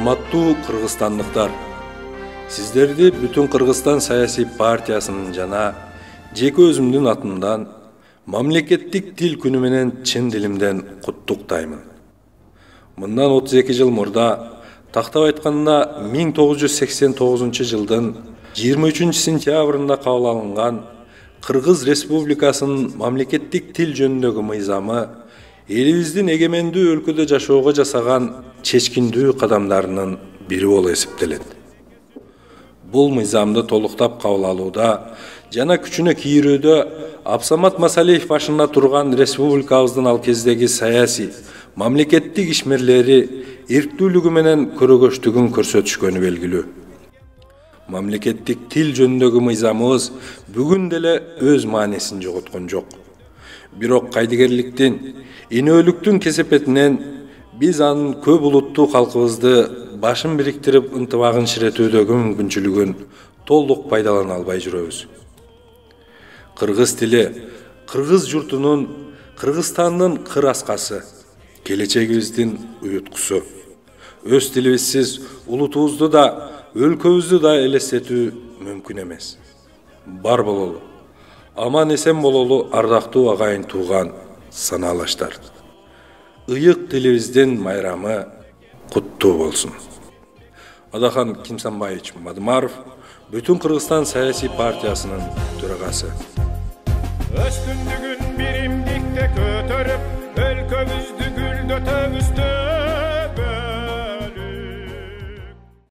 Урматтуу кыргызстандыктар, сиздерди бүтүн Кыргызстан саясий партиясынын жана жеке өзүмдүн атымдан мамлекеттик тил күнү менен чын дилимден куттуктаймын. Мындан 32 жыл мурда, тактап айтканда 1989 жылдын 23 сентябрында кабыл алынган Кыргыз Республикасынын мамлекеттик тил жөнүндөгү мыйзамы элибиздин эгемендүү өлкөдө жашоого жасаган чечкиндүү кадамдарынын бири болуп эсептелет. Бул мыйзамды толуктап кабыл алууда жана күчүнө кийирүүдө Абсамат Масалиев башында турган республикабыздын ал кездеги саясий, мамлекеттик ишмерлери эрктүүлүгү менен көрөгөчтүгүн көрсөтүшкөнү белгилүү. Мамлекеттик тил жөнүндөгү мыйзамыбыз бүгүн деле өз маанисин жоготкон жок. Бирок кайдыгерликтин, инөөлүктүн кесепетинен биз анын көп улуттуу калкыбызды башын бириктирип ынтымагын ширетүүдөгү мүмкүнчүлүгүн толук пайдалана албай жүрөбүз. Кыргыз тили кыргыз журтунун, Кыргызстандын кыр аскасы, келечегибиздин уюткусу. Өз тилибизсиз улутубузду да, өлкөбүздү да элестетүү мүмкүн эмес. Бар бололу, аман эсен бололу ардактуу агайын тууган санаалаштар. Ыйык тилибиздин майрамы куттуу болсун. Адахан Кимсанбаевич Мадымаров, бүтүн Кыргызстан саясий партиясынын төрагасы. Өстүндүгүн биримдикте көтөрө